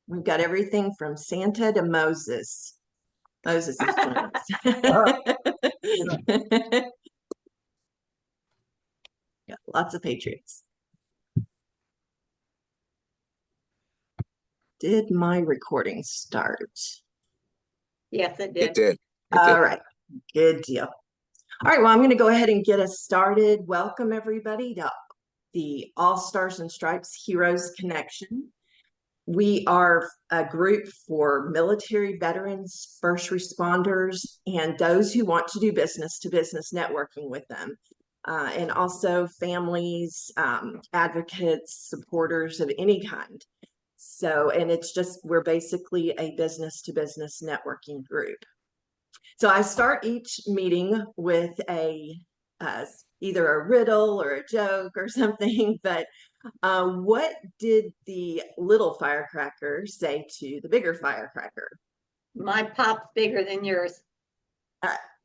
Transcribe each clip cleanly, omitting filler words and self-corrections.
We've got everything from Santa to Moses. Moses is joining us. Yeah, lots of patriots. Did my recording start? Yes, it did. It did. All right, good deal. All right, well, I'm going to go ahead and get us started. Welcome, everybody, to the All Stars and Stripes Heroes Connection. We are a group for military veterans, first responders, and those who want to do business-to-business networking with them. And also families, advocates, supporters of any kind. So, and it's just, we're basically a business-to-business networking group. So I start each meeting with either a riddle or a joke or something, but what did the little firecracker say to the bigger firecracker? My pop's bigger than yours.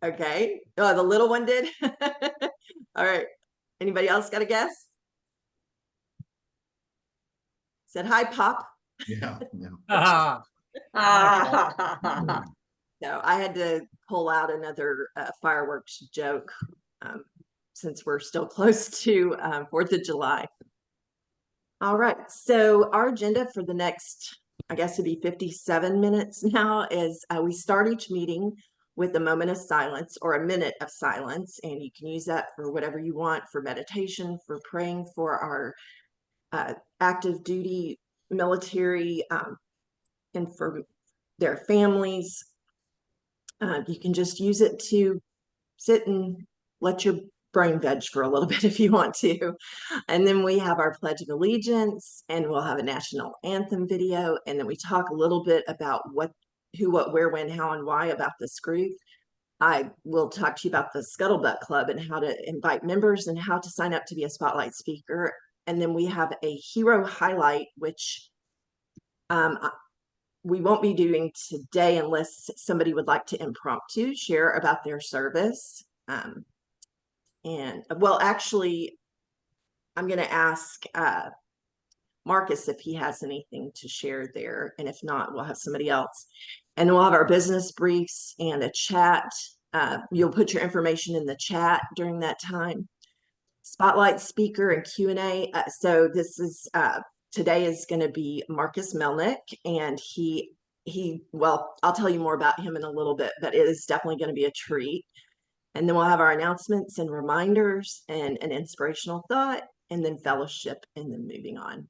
Okay. Oh, the little one did? All right. Anybody else got a guess? Said, hi, Pop. Yeah. No, I had to pull out another fireworks joke since we're still close to 4th of July. All right, so our agenda for the next, I guess it'd be 57 minutes now, is we start each meeting with a moment of silence or a minute of silence, and you can use that for whatever you want, for meditation, for praying for our active duty military and for their families. You can just use it to sit and let your brain veg for a little bit if you want to. And then we have our Pledge of Allegiance, and we'll have a national anthem video. And then we talk a little bit about what, who, what, where, when, how, and why about this group. I will talk to you about the Scuttlebutt Club and how to invite members and how to sign up to be a spotlight speaker. And then we have a hero highlight, which we won't be doing today unless somebody would like to impromptu share about their service. And well, actually, I'm going to ask Marcus if he has anything to share there. And if not, we'll have somebody else. And then we'll have our business briefs and a chat. You'll put your information in the chat during that time. Spotlight speaker and Q&A. So this is today is going to be Marcus Melnick, and he well, I'll tell you more about him in a little bit, but it is definitely going to be a treat. And then we'll have our announcements and reminders and an inspirational thought, and then fellowship, and then moving on.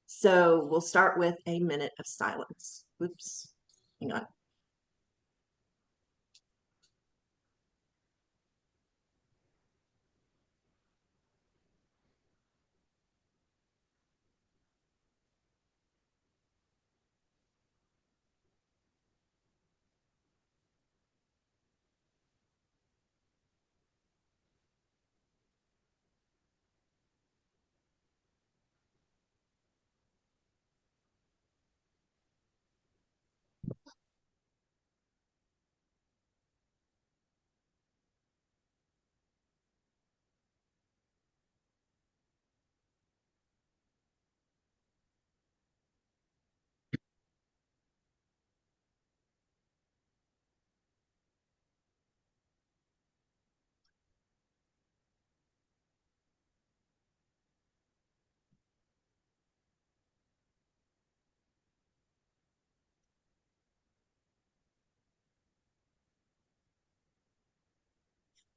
So we'll start with a minute of silence. Oops, hang on.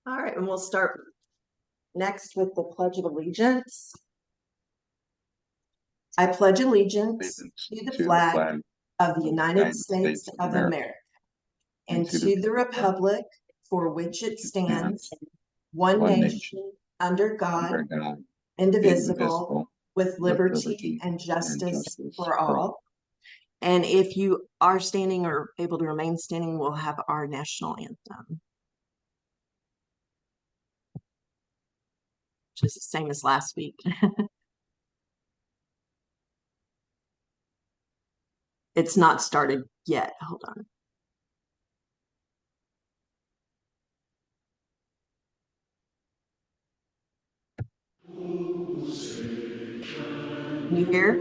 All right, and we'll start next with the Pledge of Allegiance. I pledge allegiance to the flag of the United States of America and to the republic for which it stands, one nation, under God, indivisible, with liberty and justice for all. And if you are standing or able to remain standing, we'll have our national anthem, which is the same as last week. It's not started yet. Hold on. Can you hear?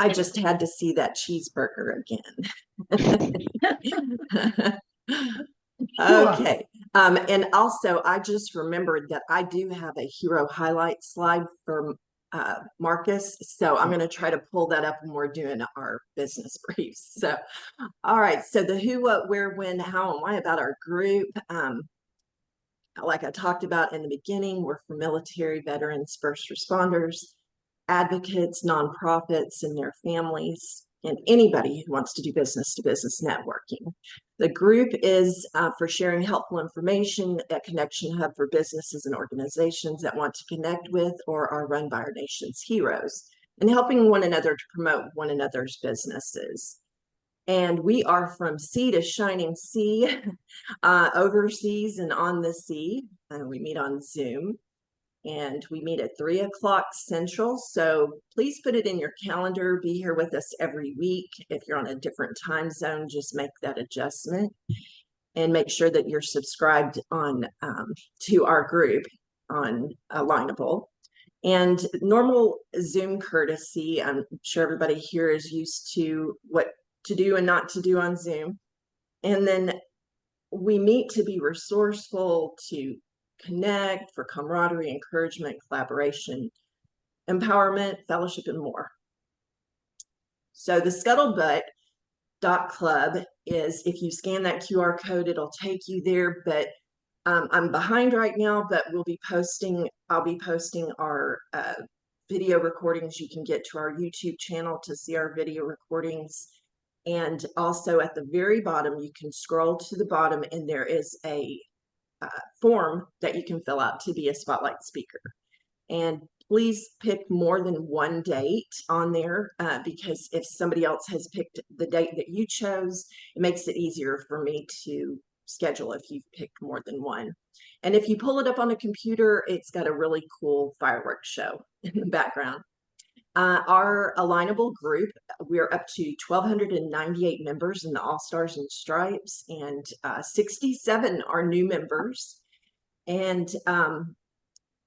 I just had to see that cheeseburger again. Okay. And also I just remembered that I do have a hero highlight slide for Marcus. So I'm going to try to pull that up when we're doing our business briefs. So, all right. So the who, what, where, when, how, and why about our group. Like I talked about in the beginning, we're for military, veterans, first responders, advocates, nonprofits, and their families, and anybody who wants to do business to business networking. The group is for sharing helpful information, a connection hub for businesses and organizations that want to connect with or are run by our nation's heroes, and helping one another to promote one another's businesses. And we are from sea to shining sea, overseas and on the sea. And we meet on Zoom. And we meet at 3 o'clock Central. So please put it in your calendar. Be here with us every week. If you're on a different time zone, just make that adjustment. And make sure that you're subscribed on to our group on Alignable. And normal Zoom courtesy, I'm sure everybody here is used to what to do and not to do on Zoom. And then we meet to be resourceful, to connect, for camaraderie, encouragement, collaboration, empowerment, fellowship, and more. So the scuttlebutt.club is, if you scan that QR code, it'll take you there. But I'm behind right now, but I'll be posting our video recordings. You can get to our YouTube channel to see our video recordings. And also at the very bottom, you can scroll to the bottom and there is a form that you can fill out to be a spotlight speaker. And please pick more than one date on there because if somebody else has picked the date that you chose, it makes it easier for me to schedule if you've picked more than one. And if you pull it up on a computer, it's got a really cool fireworks show in the background. Our Alignable group, we're up to 1,298 members in the All Stars and Stripes, and 67 are new members. And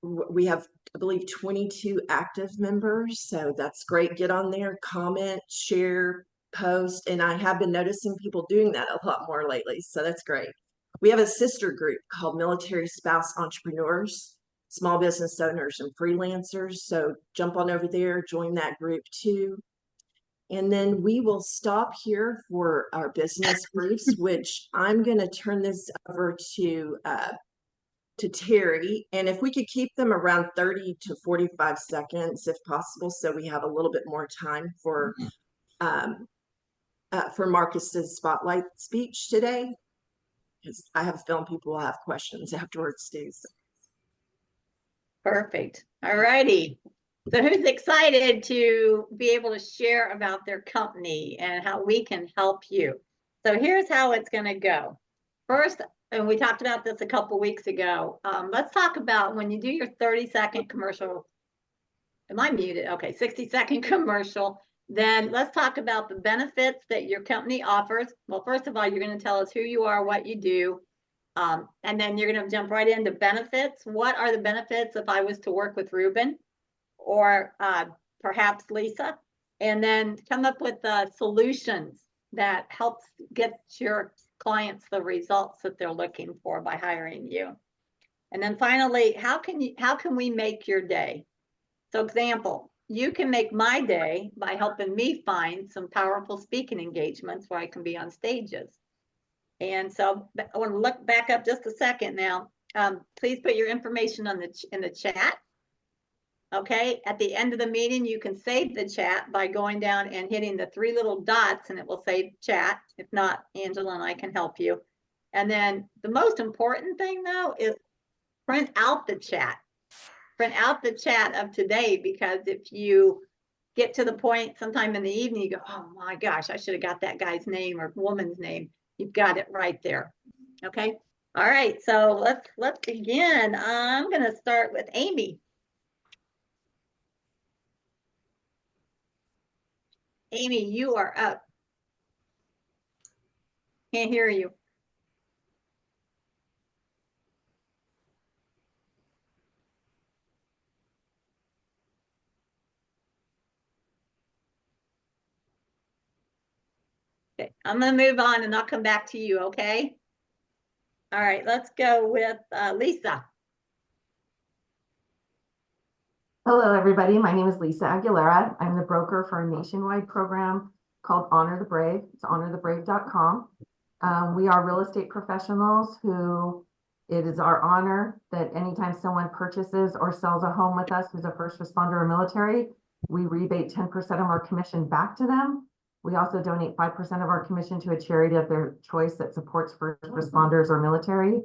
we have, I believe, 22 active members. So that's great. Get on there, comment, share, post. And I have been noticing people doing that a lot more lately. So that's great. We have a sister group called Military Spouse Entrepreneurs, small business owners and freelancers. So jump on over there, join that group too. And then we will stop here for our business briefs, which I'm going to turn this over to Terry. And if we could keep them around 30 to 45 seconds, if possible, so we have a little bit more time for Marcus's spotlight speech today, because I have a feeling people will have questions afterwards too. So. Perfect. All righty. So who's excited to be able to share about their company and how we can help you? So here's how it's going to go. First, and we talked about this a couple weeks ago, let's talk about when you do your 30-second commercial. Am I muted? Okay, 60-second commercial. Then let's talk about the benefits that your company offers. Well, first of all, you're going to tell us who you are, what you do. And then you're going to jump right into benefits. What are the benefits if I was to work with Ruben or perhaps Lisa? And then come up with solutions that helps get your clients the results that they're looking for by hiring you. And then finally, how can we make your day? So example, you can make my day by helping me find some powerful speaking engagements where I can be on stages. And so I want to look back up just a second now. Please put your information in the chat. Okay, at the end of the meeting, you can save the chat by going down and hitting the 3 little dots and it will say chat. If not, Angela and I can help you. And then the most important thing though is print out the chat. Print out the chat of today, because if you get to the point sometime in the evening, you go, oh my gosh, I should have got that guy's name or woman's name. You've got it right there. Okay. All right. So let's begin. I'm going to start with Amy. Amy, you are up. Can't hear you. Okay, I'm gonna move on and I'll come back to you, okay? All right, let's go with Lisa. Hello, everybody. My name is Lisa Aguilera. I'm the broker for a nationwide program called Honor the Brave. It's honorthebrave.com. We are real estate professionals who it is our honor that anytime someone purchases or sells a home with us who's a first responder or military, we rebate 10% of our commission back to them. We also donate 5% of our commission to a charity of their choice that supports first responders or military.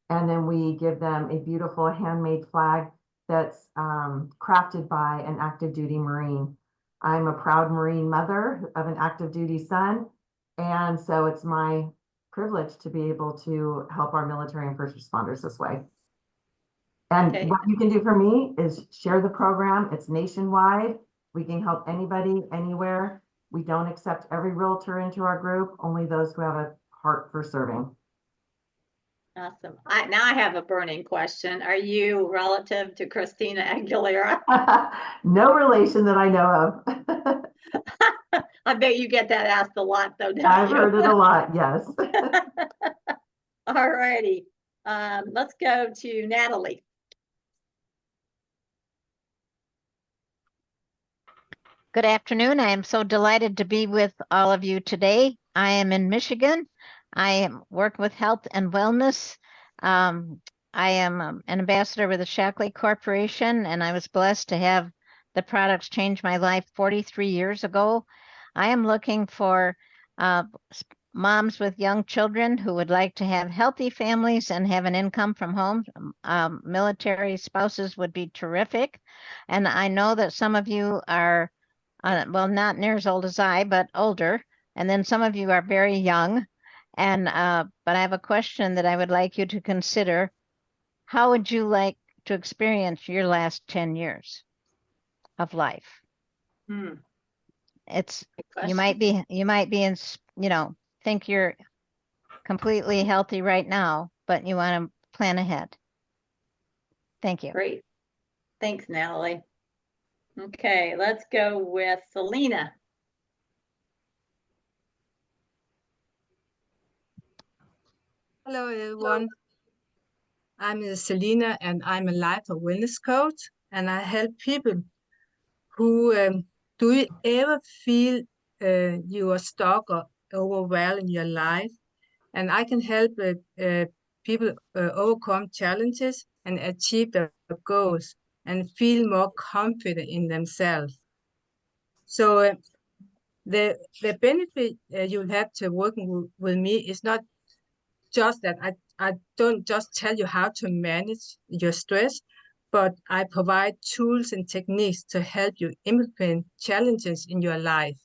And then we give them a beautiful handmade flag that's crafted by an active duty Marine. I'm a proud Marine mother of an active duty son. And so it's my privilege to be able to help our military and first responders this way. And Okay. what you can do for me is share the program. It's nationwide. We can help anybody, anywhere. We don't accept every realtor into our group, only those who have a heart for serving. Awesome. Now I have a burning question. Are you relative to Christina Aguilera? No relation that I know of. I bet you get that asked a lot, though, don't I've you? heard it a lot, yes. All righty. Let's go to Natalie. Good afternoon. I am so delighted to be with all of you today. I am in Michigan. I work with health and wellness. I am an ambassador with the Shackley Corporation, and I was blessed to have the products change my life 43 years ago. I am looking for moms with young children who would like to have healthy families and have an income from home. Military spouses would be terrific. And I know that some of you are well, not near as old as I, but older. And then some of you are very young. And but I have a question that I would like you to consider. How would you like to experience your last 10 years of life? It's you might be in, think you're completely healthy right now, but you want to plan ahead. Thank you. Great. Thanks, Natalie. Okay, let's go with Selena. Hello, everyone. I'm Selena, and I'm a life and wellness coach, and I help people who do you ever feel you are stuck or overwhelmed in your life? And I can help people overcome challenges and achieve their goals and feel more confident in themselves. So the benefit you have to working with me is not just that I don't just tell you how to manage your stress, but I provide tools and techniques to help you implement challenges in your life.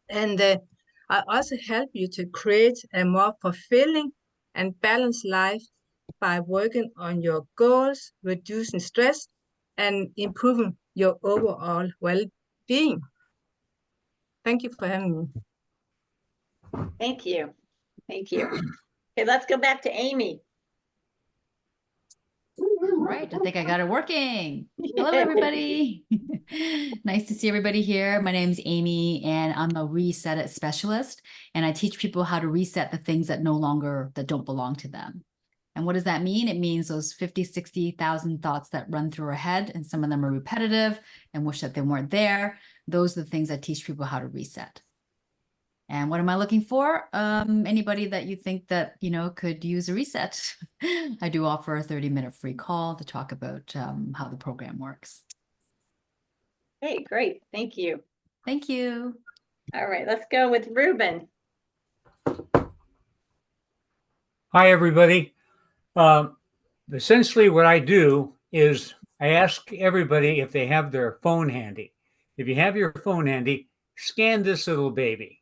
And I also help you to create a more fulfilling and balanced life by working on your goals, reducing stress, and improving your overall well-being. Thank you for having me. Thank you. Thank you. Okay, let's go back to Amy. Right, I think I got it working. Hello, everybody. Nice to see everybody here. My name's Amy, and I'm a Reset It specialist, and I teach people how to reset the things that don't belong to them. And what does that mean? It means those 50, 60,000 thoughts that run through our head, and some of them are repetitive and wish that they weren't there. Those are the things I teach people how to reset. And what am I looking for? Anybody that you think that, could use a reset. I do offer a 30-minute free call to talk about how the program works. Hey, great. Thank you. Thank you. All right, let's go with Ruben. Hi, everybody. Essentially what I do is I ask everybody if they have their phone handy. If you have your phone handy, scan this little baby.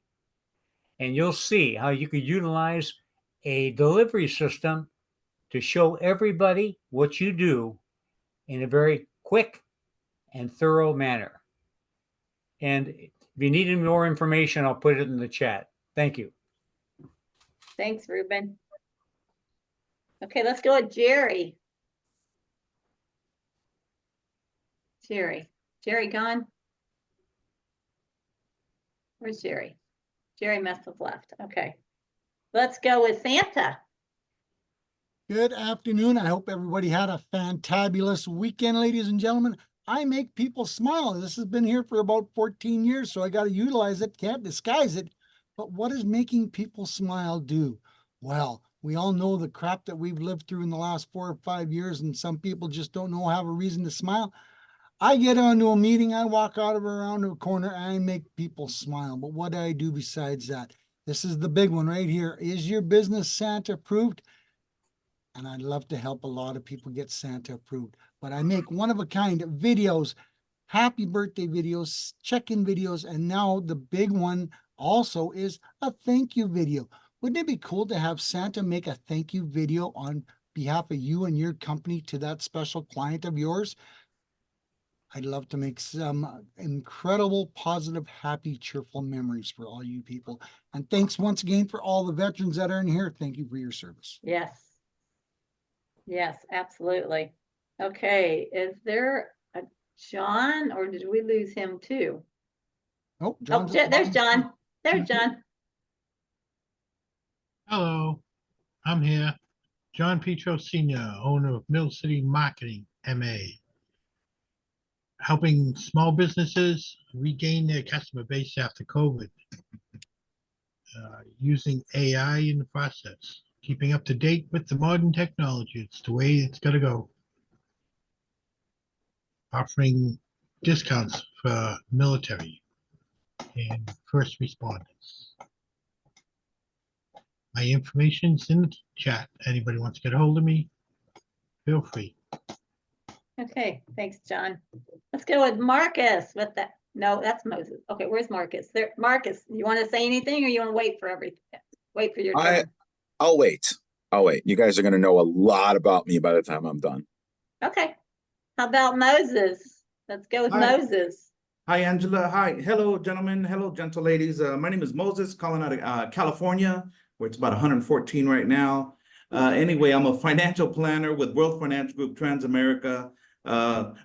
And you'll see how you could utilize a delivery system to show everybody what you do in a very quick and thorough manner. And if you need any more information, I'll put it in the chat. Thank you. Thanks, Ruben. Okay, let's go with Jerry. Jerry gone? Where's Jerry? Jerry must have left. Okay. Let's go with Santa. Good afternoon. I hope everybody had a fantabulous weekend, ladies and gentlemen. I make people smile. This has been here for about 14 years, so I got to utilize it, can't disguise it. But what does making people smile do? Well, we all know the crap that we've lived through in the last 4 or 5 years, and some people just don't know have a reason to smile. I get onto a meeting, I walk out of around a corner, and I make people smile. But what do I do besides that? This is the big one right here. Is your business Santa approved? And I'd love to help a lot of people get Santa approved. But I make one-of-a-kind videos, happy birthday videos, check-in videos, and now the big one also is a thank you video. Wouldn't it be cool to have Santa make a thank you video on behalf of you and your company to that special client of yours? I'd love to make some incredible, positive, happy, cheerful memories for all you people. And thanks once again for all the veterans that are in here. Thank you for your service. Yes. Yes, absolutely. Okay, is there a John, or did we lose him too? Oh, Oh, John's at the there's bottom. John. There's John. Hello, I'm here. John Petro Sr., owner of Mill City Marketing, MA. Helping small businesses regain their customer base after COVID. Using AI in the process. Keeping up to date with the modern technology. It's the way it's got to go. Offering discounts for military and first responders. My information's in the chat. Anybody wants to get a hold of me, feel free. Okay, thanks, John. Let's go with Marcus with that. No, that's Moses. Okay, where's Marcus? There, Marcus, you want to say anything or you want to wait for everything? Wait for your turn. I'll wait. You guys are going to know a lot about me by the time I'm done. Okay. How about Moses? Let's go with Hi. Moses. Hi, Angela. Hi. Hello, gentlemen. Hello, gentle ladies. My name is Moses, calling out of California, where it's about 114 right now. Anyway, I'm a financial planner with World Financial Group Transamerica.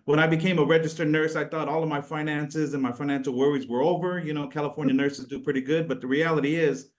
When I became a registered nurse, I thought all of my finances and my financial worries were over. You know, California nurses do pretty good, but the reality is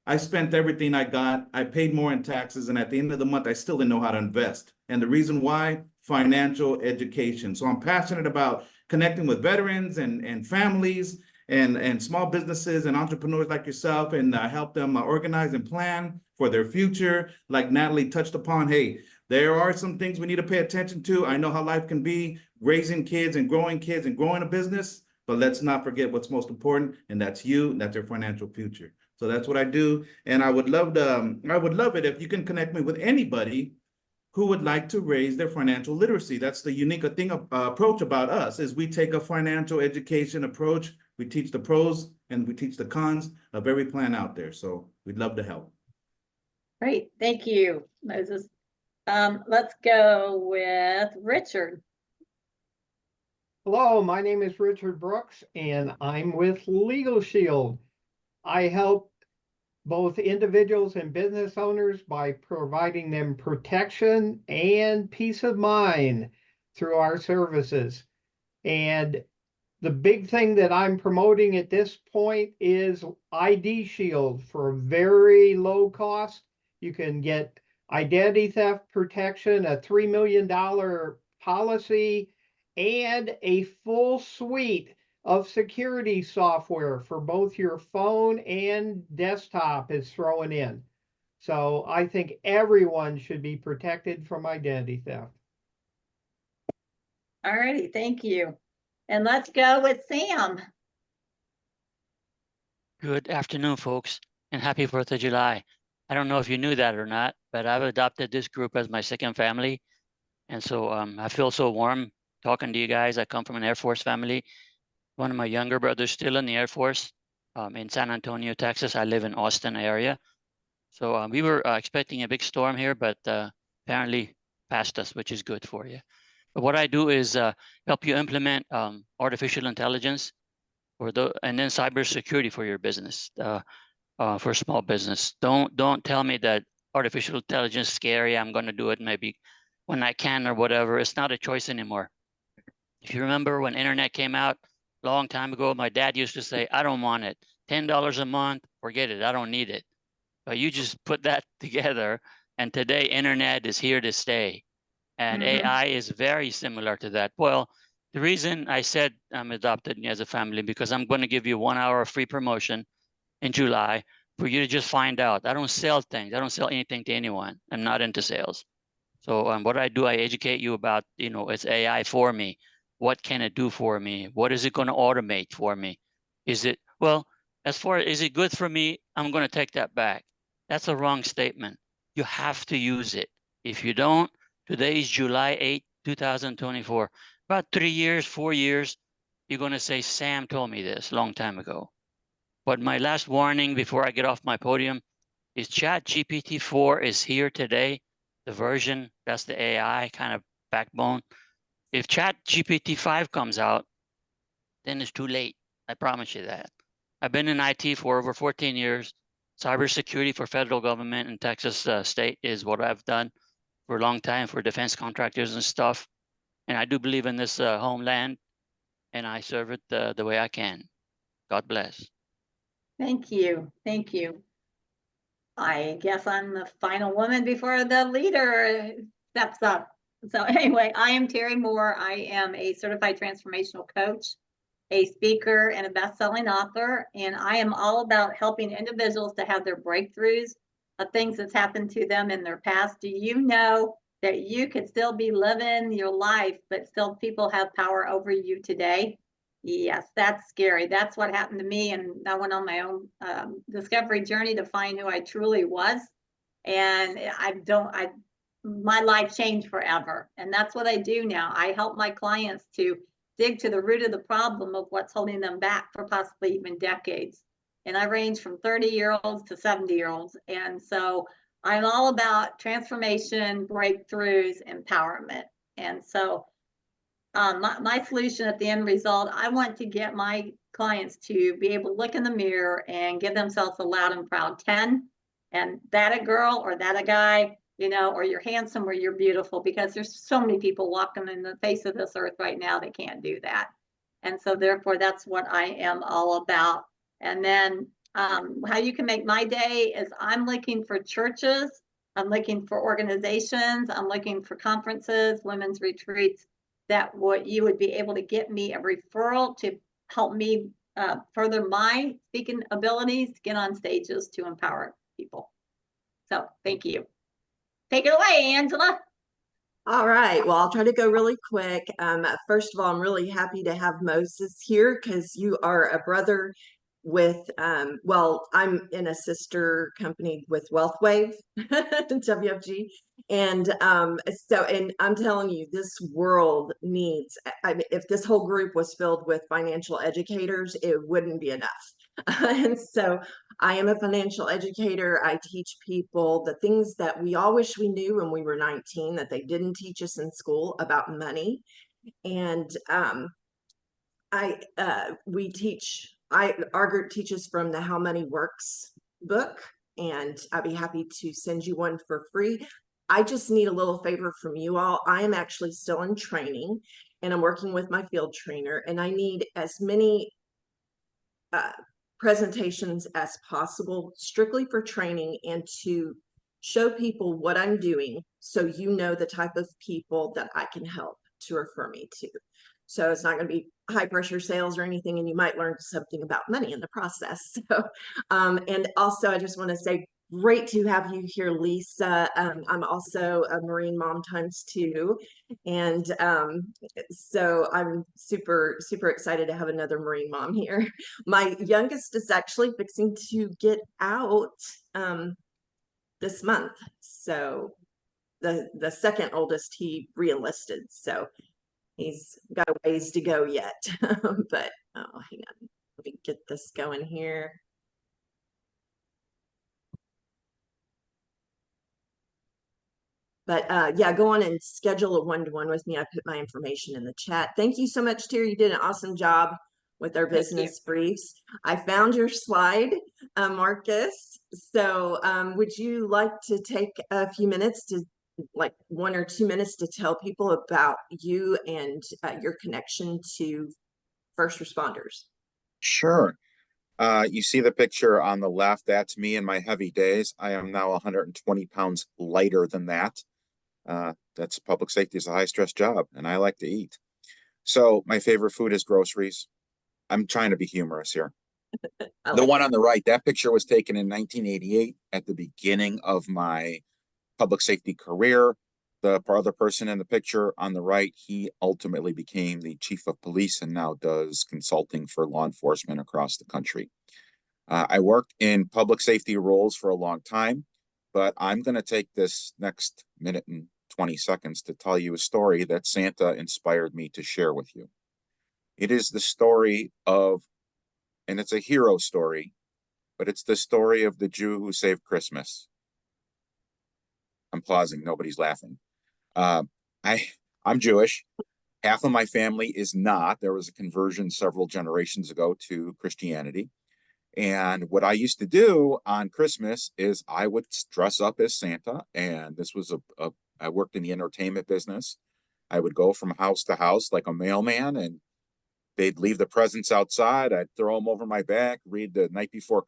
I spent everything I got. I paid more in taxes, and at the end of the month, I still didn't know how to invest. And the reason why? Financial education. So I'm passionate about connecting with veterans and families and small businesses and entrepreneurs like yourself, and help them organize and plan for their future. Like Natalie touched upon, hey, there are some things we need to pay attention to. I know how life can be, raising kids and growing a business, but let's not forget what's most important, and that's you, and that's your financial future. So that's what I do. And I would love it if you can connect me with anybody who would like to raise their financial literacy. That's the unique approach about us, is we take a financial education approach. We teach the pros and we teach the cons of every plan out there. So we'd love to help. Great. Thank you, Moses. Let's go with Richard. Hello, my name is Richard Brooks, and I'm with Legal Shield. I help both individuals and business owners by providing them protection and peace of mind through our services. And the big thing that I'm promoting at this point is ID Shield for a very low cost. You can get identity theft protection, a $3 million policy, and a full suite of security software for both your phone and desktop is thrown in. So I think everyone should be protected from identity theft. All righty, thank you. And let's go with Sam. Good afternoon, folks, and happy 4th of July. I don't know if you knew that or not, but I've adopted this group as my second family. And so I feel so warm talking to you guys. I come from an Air Force family. One of my younger brothers still in the Air Force in San Antonio, Texas. I live in Austin area. So we were expecting a big storm here, but apparently passed us, which is good for you. But what I do is help you implement artificial intelligence and then cybersecurity for your business, for small business. Don't tell me that artificial intelligence is scary. I'm going to do it maybe when I can or whatever. It's not a choice anymore. If you remember when internet came out a long time ago, my dad used to say, I don't want it. $10 a month, forget it. I don't need it. But you just put that together, and today internet is here to stay. And AI is very similar to that. Well, the reason I said I'm adopted as a family, because I'm going to give you 1 hour of free promotion in July for you to just find out. I don't sell things. I don't sell anything to anyone. I'm not into sales. So what I do, I educate you about, it's AI for me. What can it do for me? What is it going to automate for me? Is it, well, as far as is it good for me? I'm going to take that back. That's a wrong statement. You have to use it. If you don't, today is July 8, 2024. About 3 years, 4 years, you're going to say, Sam told me this a long time ago. But my last warning before I get off my podium is ChatGPT 4 is here today. The version, that's the AI kind of backbone. If ChatGPT 5 comes out, then it's too late. I promise you that. I've been in IT for over 14 years. Cybersecurity for federal government in Texas state is what I've done for a long time for defense contractors and stuff. And I do believe in this homeland, and I serve it the way I can. God bless. Thank you. Thank you. I guess I'm the final woman before the leader steps up. So anyway, I am Terry Moore. I am a certified transformational coach, a speaker, and a best-selling author. And I am all about helping individuals to have their breakthroughs of things that's happened to them in their past. Do you know that you could still be living your life, but still people have power over you today? Yes, that's scary. That's what happened to me. And I went on my own discovery journey to find who I truly was. And my life changed forever. And that's what I do now. I help my clients to dig to the root of the problem of what's holding them back for possibly even decades. And I range from 30-year-olds to 70-year-olds. And so I'm all about transformation, breakthroughs, empowerment. And so my solution at the end result, I want to get my clients to be able to look in the mirror and give themselves a loud and proud 10. And that a girl or that a guy, or you're handsome or you're beautiful, because there's so many people walking in the face of this earth right now that can't do that. And so therefore, that's what I am all about. And then how you can make my day is I'm looking for churches, I'm looking for organizations, I'm looking for conferences, women's retreats, that you would be able to get me a referral to help me further my speaking abilities, to get on stages to empower people. So thank you. Take it away, Angela. All right. Well, I'll try to go really quick. First of all, I'm really happy to have Moses here because you are a brother with, well, I'm in a sister company with WealthWave, WFG. And and I'm telling you, this world needs, if this whole group was filled with financial educators, it wouldn't be enough. And so I am a financial educator. I teach people the things that we all wish we knew when we were 19 that they didn't teach us in school about money. And our group teaches from the How Money Works book, and I'd be happy to send you one for free. I just need a little favor from you all. I am actually still in training, and I'm working with my field trainer, and I need as many presentations as possible, strictly for training and to show people what I'm doing, so you know the type of people that I can help to refer me to. So it's not going to be high pressure sales or anything, and you might learn something about money in the process. So, and also I just want to say, great to have you here, Lisa. I'm also a Marine mom ×2. And so I'm super, super excited to have another Marine mom here. My youngest is actually fixing to get out this month. So the second oldest, he re-enlisted. So he's got a ways to go yet. But hang on, let me get this going here. But yeah, go on and schedule a one-to-one with me. I put my information in the chat. Thank you so much, Terry. You did an awesome job with our business briefs. I found your slide, Marcus. So would you like to take a few minutes to, like 1 or 2 minutes, to tell people about you and your connection to first responders? Sure. You see the picture on the left, that's me in my heavy days. I am now 120 pounds lighter than that. That's public safety is a high stress job and I like to eat. So my favorite food is groceries. I'm trying to be humorous here. The one on the right, that picture was taken in 1988 at the beginning of my public safety career. The other person in the picture on the right, he ultimately became the chief of police and now does consulting for law enforcement across the country. I worked in public safety roles for a long time, but I'm going to take this next minute and 20 seconds to tell you a story that Santa inspired me to share with you. It is the story of, and it's a hero story, but it's the story of the Jew who saved Christmas. I'm pausing, nobody's laughing. I'm Jewish. Half of my family is not. There was a conversion several generations ago to Christianity. And what I used to do on Christmas is I would dress up as Santa. And this was I worked in the entertainment business. I would go from house to house like a mailman, and they'd leave the presents outside. I'd throw them over my back, read the night before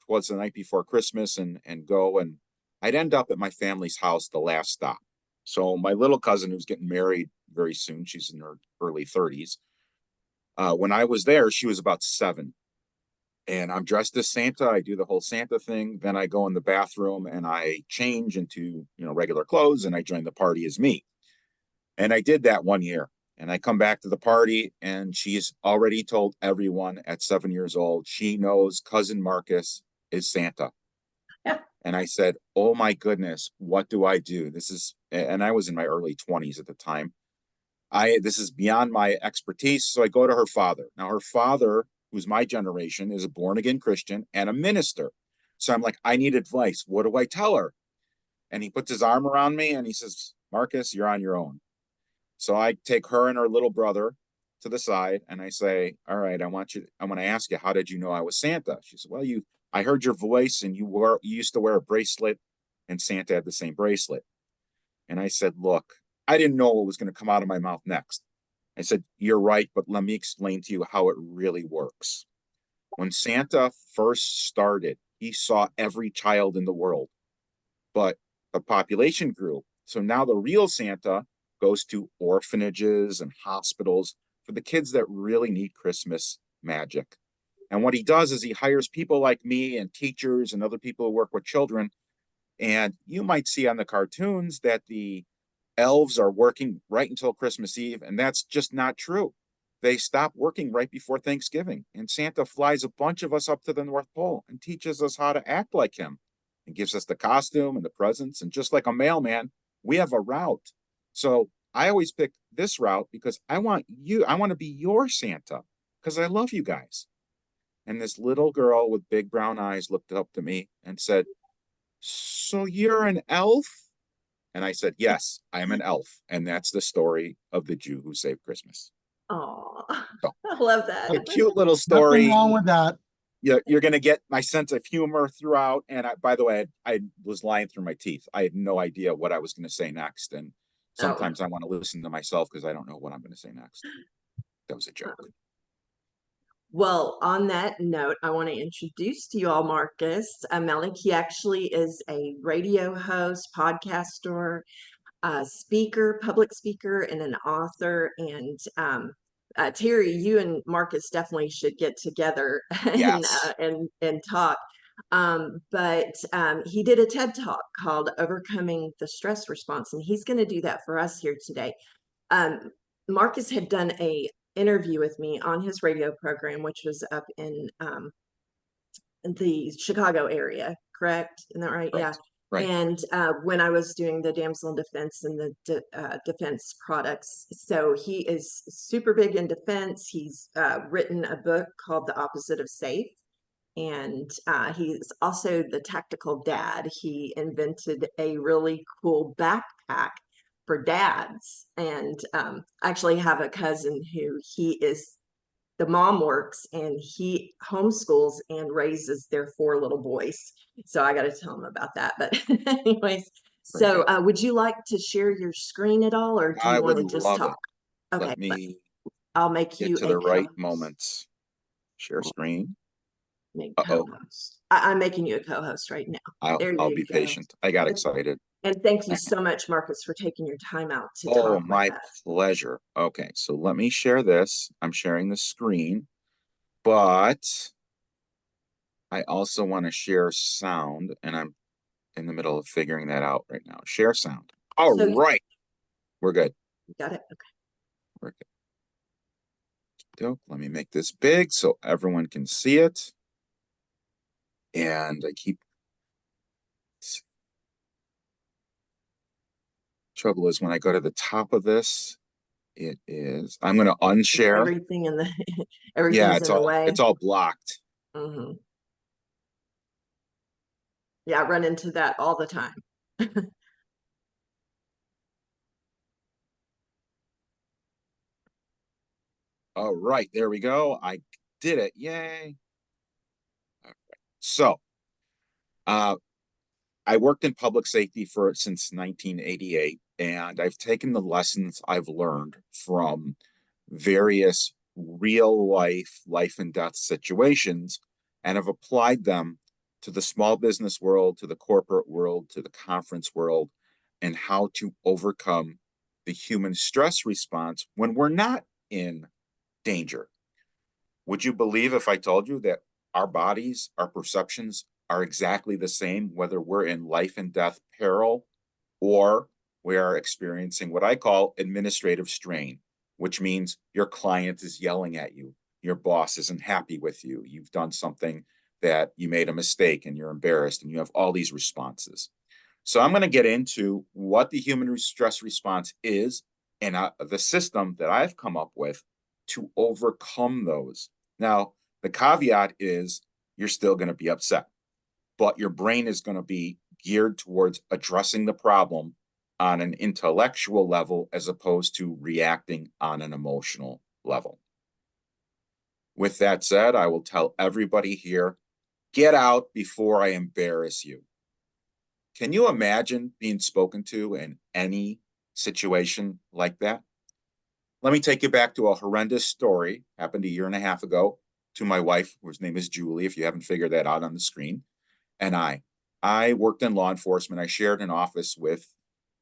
Christmas, and go. And I'd end up at my family's house, the last stop. So my little cousin, who's getting married very soon, she's in her early 30s. When I was there, she was about 7. And I'm dressed as Santa. I do the whole Santa thing. Then I go in the bathroom and I change into, regular clothes, and I join the party as me. And I did that one year. And I come back to the party, and she's already told everyone at 7 years old, she knows cousin Marcus is Santa. Yeah. And I said, oh my goodness, what do I do? And I was in my early 20s at the time. This is beyond my expertise. So I go to her father. Now her father, who's my generation, is a born again Christian and a minister. So I'm like, I need advice. What do I tell her? And he puts his arm around me and he says, Marcus, you're on your own. So I take her and her little brother to the side and I say, all right, I want to ask you, how did you know I was Santa? She said, well, I heard your voice and you used to wear a bracelet, and Santa had the same bracelet. And I said, look, I didn't know what was going to come out of my mouth next. I said, you're right, but let me explain to you how it really works. When Santa first started, he saw every child in the world, but the population grew. So now the real Santa goes to orphanages and hospitals for the kids that really need Christmas magic. And what he does is he hires people like me and teachers and other people who work with children. And you might see on the cartoons that the elves are working right until Christmas Eve, and that's just not true. They stop working right before Thanksgiving, and Santa flies a bunch of us up to the North Pole and teaches us how to act like him and gives us the costume and the presents. And just like a mailman, we have a route. So I always pick this route because I want to be your Santa because I love you guys. And this little girl with big brown eyes looked up to me and said, so you're an elf? And I said, yes, I am an elf. And that's the story of the Jew who saved Christmas. Oh, So, I love that. a cute little story. Nothing wrong with that. You're going to get my sense of humor throughout. And by the way, I was lying through my teeth. I had no idea what I was going to say next. And sometimes I want to listen to myself because I don't know what I'm going to say next. That was a joke. Well, on that note, I want to introduce to you all Marcus Melnick. He actually is a radio host, podcaster, speaker, public speaker, and an author. And Terry, you and Marcus definitely should get together Yes. and talk. But he did a TED Talk called Overcoming the Stress Response, and he's going to do that for us here today. Marcus had done a interview with me on his radio program, which was up in the Chicago area, correct? Isn't that right? Yeah. Right. And when I was doing the damsel in defense and the defense products, so he is super big in defense. He's written a book called The Opposite of Safe. And he's also the tactical dad. He invented a really cool backpack for dads. And I actually have a cousin who the mom works and he homeschools and raises their 4 little boys. So I got to tell him about that. But anyways, so would you like to share your screen at all, or do you want to just talk? Okay, let me I'll make you get to the right moments. Share screen. Make Uh-oh. co-host. I'm making you a co-host right now. There I'll you be go. patient. I got excited. And thank you so much, Marcus, for taking your time out to Oh, talk with my us. pleasure. Okay, so let me share this. I'm sharing the screen, but I also want to share sound, and I'm in the middle of figuring that out right now. Share sound. All right. We're good. You got it? Okay. We're good. Let me make this big so everyone can see it. And I keep. Trouble is when I go to the top of this, it is. I'm going to unshare. Everything in the everything's in the way. It's all blocked. Mm-hmm. Yeah, I run into that all the time. All right, there we go. I did it. Yay. All right. So, I worked in public safety since 1988, and I've taken the lessons I've learned from various real life and death situations, and have applied them to the small business world, to the corporate world, to the conference world, and how to overcome the human stress response when we're not in danger. Would you believe if I told you that our bodies, our perceptions are exactly the same, whether we're in life and death peril or we are experiencing what I call administrative strain, which means your client is yelling at you, your boss isn't happy with you, you've done something that you made a mistake and you're embarrassed, and you have all these responses. So I'm going to get into what the human stress response is and the system that I've come up with to overcome those. Now, the caveat is you're still going to be upset, but your brain is going to be geared towards addressing the problem on an intellectual level as opposed to reacting on an emotional level. With that said, I will tell everybody here, get out before I embarrass you. Can you imagine being spoken to in any situation like that? Let me take you back to a horrendous story, happened a year and a half ago, to my wife, whose name is Julie, if you haven't figured that out on the screen, and I worked in law enforcement. I shared an office with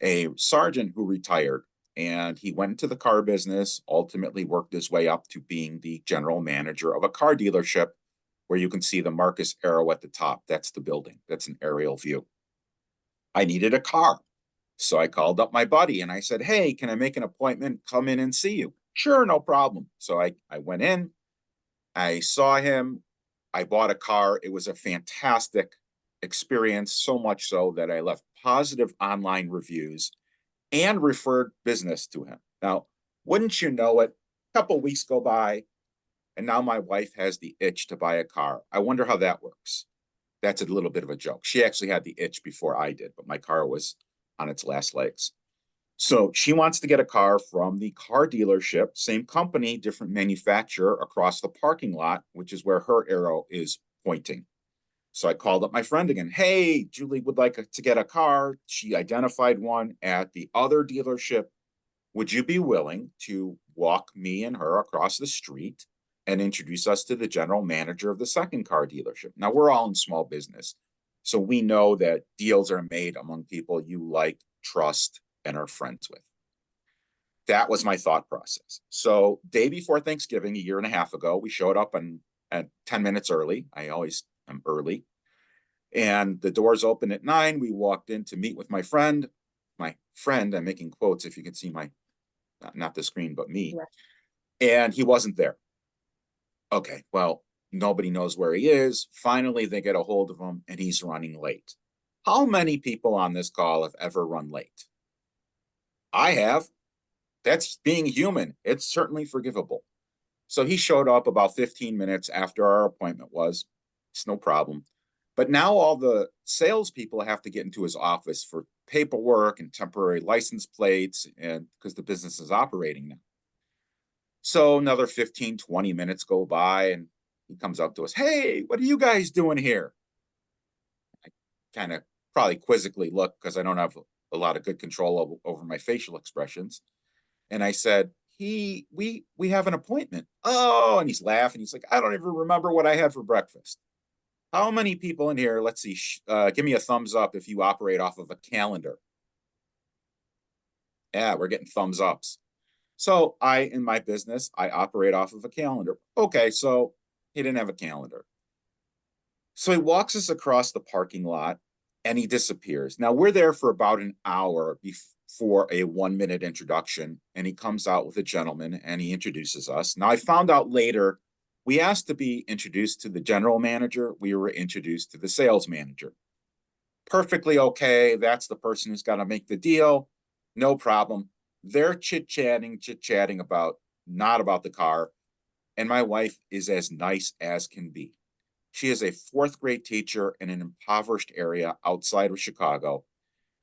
a sergeant who retired, and he went into the car business, ultimately worked his way up to being the general manager of a car dealership where you can see the Marcus arrow at the top. That's the building. That's an aerial view. I needed a car. So I called up my buddy and I said, hey, can I make an appointment? Come in and see you. Sure, no problem. So I went in, I saw him, I bought a car. It was a fantastic experience, so much so that I left positive online reviews and referred business to him. Now, wouldn't you know it, a couple of weeks go by, and now my wife has the itch to buy a car. I wonder how that works. That's a little bit of a joke. She actually had the itch before I did, but my car was on its last legs. So she wants to get a car from the car dealership, same company, different manufacturer, across the parking lot, which is where her arrow is pointing. So I called up my friend again. Hey, Julie would like to get a car. She identified one at the other dealership. Would you be willing to walk me and her across the street and introduce us to the general manager of the second car dealership? Now, we're all in small business, so we know that deals are made among people you like, trust, and are friends with. That was my thought process. So day before Thanksgiving, a year and a half ago, we showed up at 10 minutes early. I always am early. And the doors opened at 9. We walked in to meet with my friend. My friend, I'm making quotes if you can see my, not the screen, but me. Yeah. And he wasn't there. Okay, well, nobody knows where he is. Finally, they get a hold of him and he's running late. How many people on this call have ever run late? I have. That's being human. It's certainly forgivable. So he showed up about 15 minutes after our appointment was. It's no problem. But now all the salespeople have to get into his office for paperwork and temporary license plates, and because the business is operating now. So another 15, 20 minutes go by and he comes up to us. Hey, what are you guys doing here? I kind of probably quizzically look because I don't have a lot of good control over my facial expressions. And I said, we have an appointment. Oh, and he's laughing. He's like, I don't even remember what I had for breakfast. How many people in here, let's see, give me a thumbs up if you operate off of a calendar. Yeah, we're getting thumbs ups. So in my business, I operate off of a calendar. Okay, so he didn't have a calendar. So he walks us across the parking lot and he disappears. Now we're there for about an hour before a 1-minute introduction, and he comes out with a gentleman and he introduces us. Now I found out later, we asked to be introduced to the general manager. We were introduced to the sales manager. Perfectly okay. That's the person who's got to make the deal. No problem. They're chit-chatting about, not about the car. And my wife is as nice as can be. She is a 4th grade teacher in an impoverished area outside of Chicago.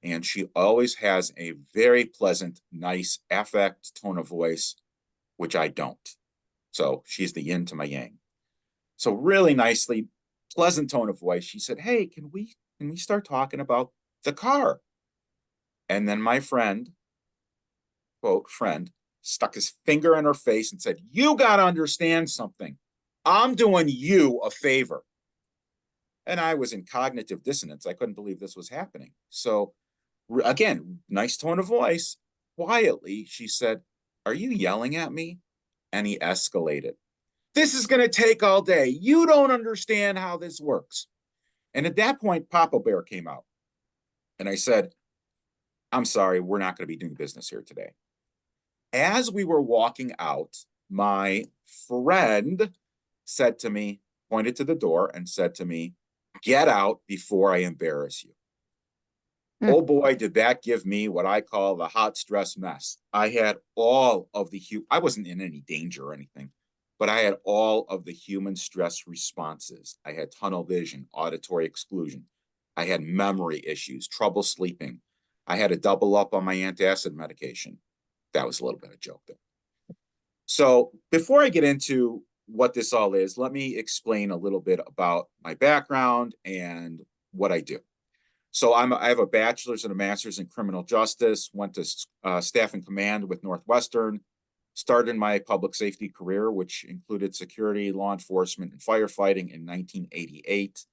And she always has a very pleasant, nice, affect tone of voice, which I don't. So she's the yin to my yang. So really nicely, pleasant tone of voice. She said, hey, can we start talking about the car? And then my friend, quote, friend, stuck his finger in her face and said, you got to understand something. I'm doing you a favor. And I was in cognitive dissonance. I couldn't believe this was happening. So again, nice tone of voice. Quietly, she said, are you yelling at me? And he escalated. This is going to take all day. You don't understand how this works. And at that point, Papa Bear came out. And I said, I'm sorry, we're not going to be doing business here today. As we were walking out, my friend said to me, pointed to the door and said to me, get out before I embarrass you. Oh boy, did that give me what I call the hot stress mess. I had all of the, I wasn't in any danger or anything, but I had all of the human stress responses. I had tunnel vision, auditory exclusion. I had memory issues, trouble sleeping. I had to double up on my antacid medication. That was a little bit of a joke there. So before I get into what this all is, let me explain a little bit about my background and what I do. So I have a bachelor's and a master's in criminal justice, went to staff and command with Northwestern, started my public safety career, which included security, law enforcement, and firefighting in 1988.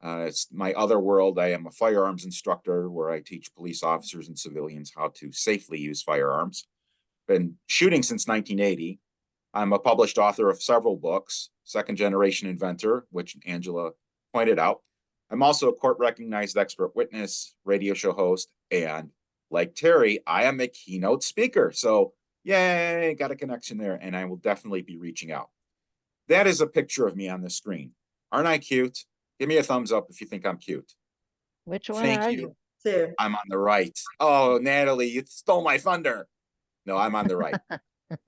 It's my other world. I am a firearms instructor where I teach police officers and civilians how to safely use firearms. Been shooting since 1980. I'm a published author of several books, Second Generation Inventor, which Angela pointed out. I'm also a court-recognized expert witness, radio show host, and like Terry, I am a keynote speaker. So yay, got a connection there, and I will definitely be reaching out. That is a picture of me on the screen. Aren't I cute? Give me a thumbs up if you think I'm cute. Which one Thank are you. Too. I'm on the right. Oh, Natalie, you stole my thunder. No, I'm on the right.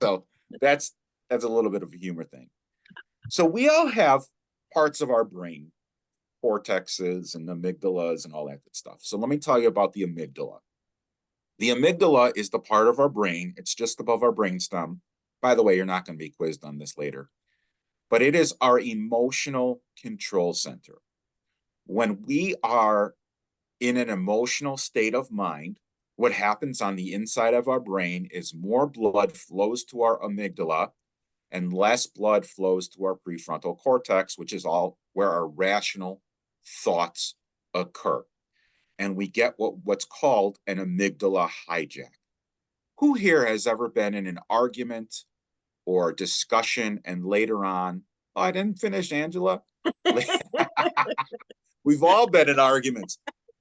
So that's a little bit of a humor thing. So we all have parts of our brain, cortexes and amygdalas and all that good stuff. So let me tell you about the amygdala. The amygdala is the part of our brain. It's just above our brainstem. By the way, you're not going to be quizzed on this later. But it is our emotional control center. When we are in an emotional state of mind, what happens on the inside of our brain is more blood flows to our amygdala and less blood flows to our prefrontal cortex, which is all where our rational thoughts occur. And we get what's called an amygdala hijack. Who here has ever been in an argument or discussion and later on, oh, I didn't finish, Angela. We've all been in arguments.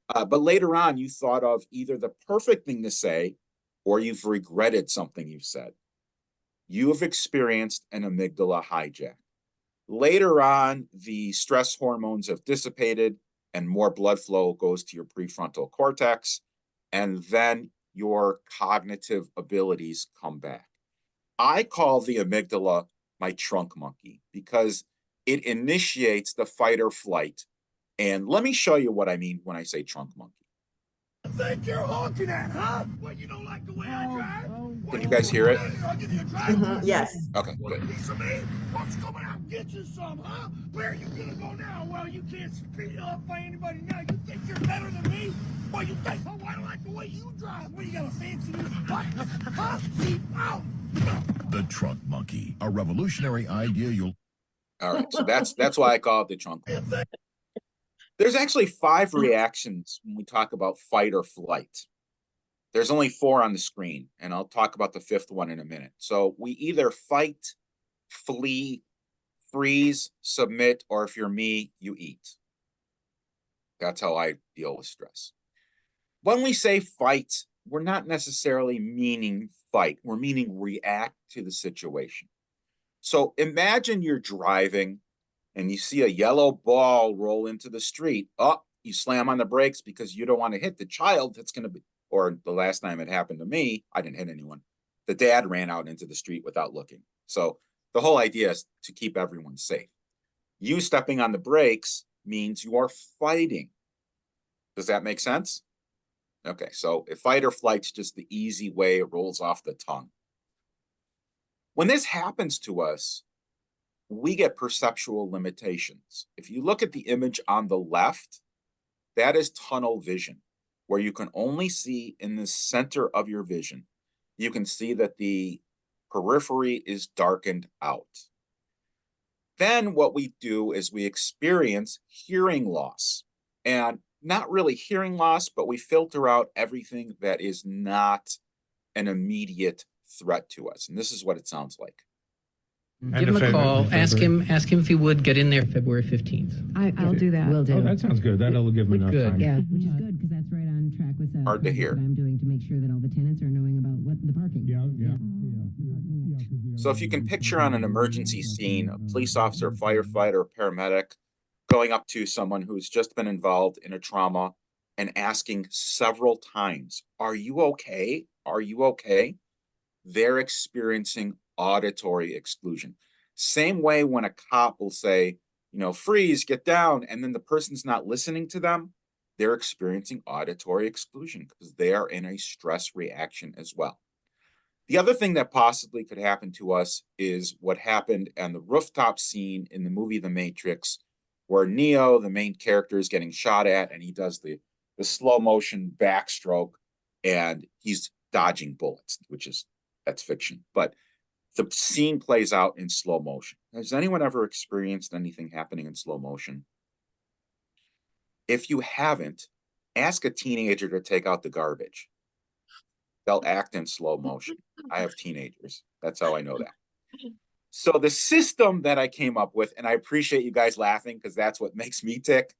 But later on, you thought of either the perfect thing to say or you've regretted something you've said. You have experienced an amygdala hijack. Later on, the stress hormones have dissipated and more blood flow goes to your prefrontal cortex, and then your cognitive abilities come back. I call the amygdala my trunk monkey because it initiates the fight or flight. And let me show you what I mean when I say trunk monkey. I think you're honking at, huh? What, you don't like the way I drive? Can you guys hear it? I'll give you a drive. Yes. Okay, good. Piece of me? Why don't you come out and get you some, huh? Where are you gonna go now? Well, you can't speed up by anybody now. You think you're better than me? Well, you think, oh, I don't like the way you drive. What, you got a fancy new button? Huh? Keep out. The trunk monkey, a revolutionary idea you'll... All right, so that's why I call it the trunk monkey. There's actually 5 reactions when we talk about fight or flight. There's only 4 on the screen, and I'll talk about the 5th one in a minute. So we either fight, flee, freeze, submit, or if you're me, you eat. That's how I deal with stress. When we say fight, we're not necessarily meaning fight. We're meaning react to the situation. So imagine you're driving and you see a yellow ball roll into the street. Oh, you slam on the brakes because you don't want to hit the child that's going to be, or the last time it happened to me, I didn't hit anyone. The dad ran out into the street without looking. So the whole idea is to keep everyone safe. You stepping on the brakes means you are fighting. Does that make sense? Okay, so if fight or flight's just the easy way it rolls off the tongue. When this happens to us, we get perceptual limitations. If you look at the image on the left, that is tunnel vision, where you can only see in the center of your vision. You can see that the periphery is darkened out. Then what we do is we experience hearing loss, and not really hearing loss, but we filter out everything that is not an immediate threat to us. And this is what it sounds like. Give him a call. Ask him if he would get in there February 15th. I'll do that. Will do. Oh, that sounds good. That'll give him enough time. Yeah, which is good because that's right on track with Hard to hear. what I'm doing to make sure that all the tenants are knowing about what the parking. So if you can picture on an emergency scene, a police officer, firefighter, paramedic going up to someone who's just been involved in a trauma and asking several times, "Are you okay? Are you okay?" They're experiencing auditory exclusion. Same way when a cop will say, freeze, get down, and then the person's not listening to them, they're experiencing auditory exclusion because they are in a stress reaction as well. The other thing that possibly could happen to us is what happened on the rooftop scene in the movie The Matrix, where Neo, the main character, is getting shot at, and he does the slow motion backstroke, and he's dodging bullets, that's fiction. But the scene plays out in slow motion. Has anyone ever experienced anything happening in slow motion? If you haven't, ask a teenager to take out the garbage. They'll act in slow motion. I have teenagers. That's how I know that. So the system that I came up with, and I appreciate you guys laughing because that's what makes me tick,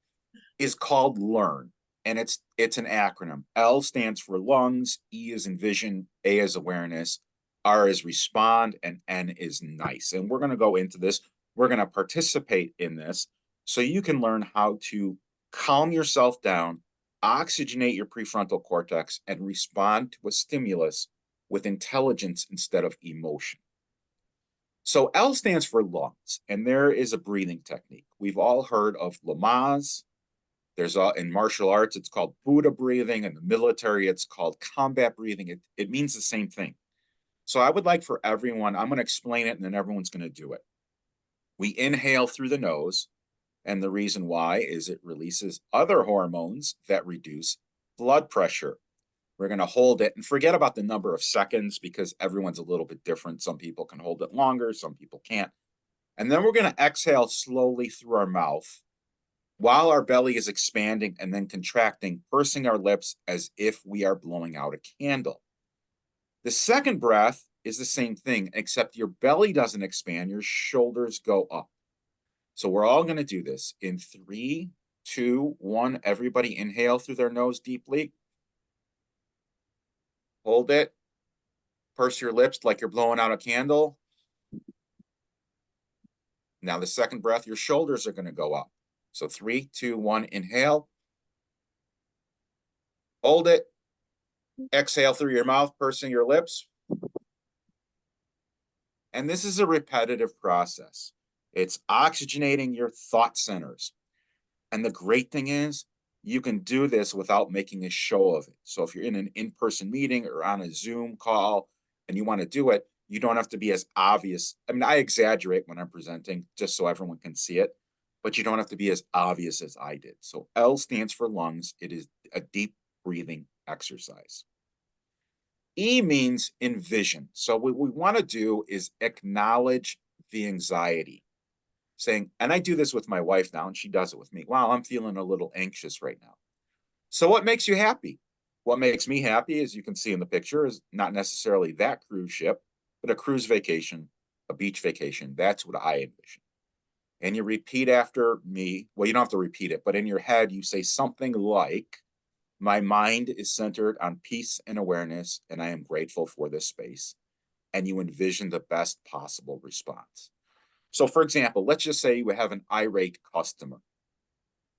is called LEARN. And it's an acronym. L stands for lungs, E is in vision, A is awareness, R is respond, and N is nice. And we're going to go into this. We're going to participate in this so you can learn how to calm yourself down, oxygenate your prefrontal cortex, and respond to a stimulus with intelligence instead of emotion. So L stands for lungs, and there is a breathing technique. We've all heard of Lamaze. There's in martial arts, it's called Buddha breathing. In the military, it's called combat breathing. It means the same thing. So I would like for everyone, I'm going to explain it and then everyone's going to do it. We inhale through the nose. And the reason why is it releases other hormones that reduce blood pressure. We're going to hold it and forget about the number of seconds because everyone's a little bit different. Some people can hold it longer, some people can't. And then we're going to exhale slowly through our mouth while our belly is expanding and then contracting, pursing our lips as if we are blowing out a candle. The second breath is the same thing, except your belly doesn't expand, your shoulders go up. So we're all going to do this in 3, 2, 1. Everybody inhale through their nose deeply. Hold it. Purse your lips like you're blowing out a candle. Now the second breath, your shoulders are going to go up. So 3, 2, 1, inhale. Hold it. Exhale through your mouth, pursing your lips. And this is a repetitive process. It's oxygenating your thought centers. And the great thing is, you can do this without making a show of it. So if you're in an in-person meeting or on a Zoom call and you want to do it, you don't have to be as obvious. I mean, I exaggerate when I'm presenting just so everyone can see it, but you don't have to be as obvious as I did. So L stands for lungs. It is a deep breathing exercise. E means envision. So what we want to do is acknowledge the anxiety. saying, and I do this with my wife now, and she does it with me. Wow, I'm feeling a little anxious right now. So what makes you happy? What makes me happy, as you can see in the picture, is not necessarily that cruise ship, but a cruise vacation, a beach vacation. That's what I envision. And you repeat after me. Well, you don't have to repeat it, but in your head, you say something like, my mind is centered on peace and awareness, and I am grateful for this space. And you envision the best possible response. So for example, let's just say you have an irate customer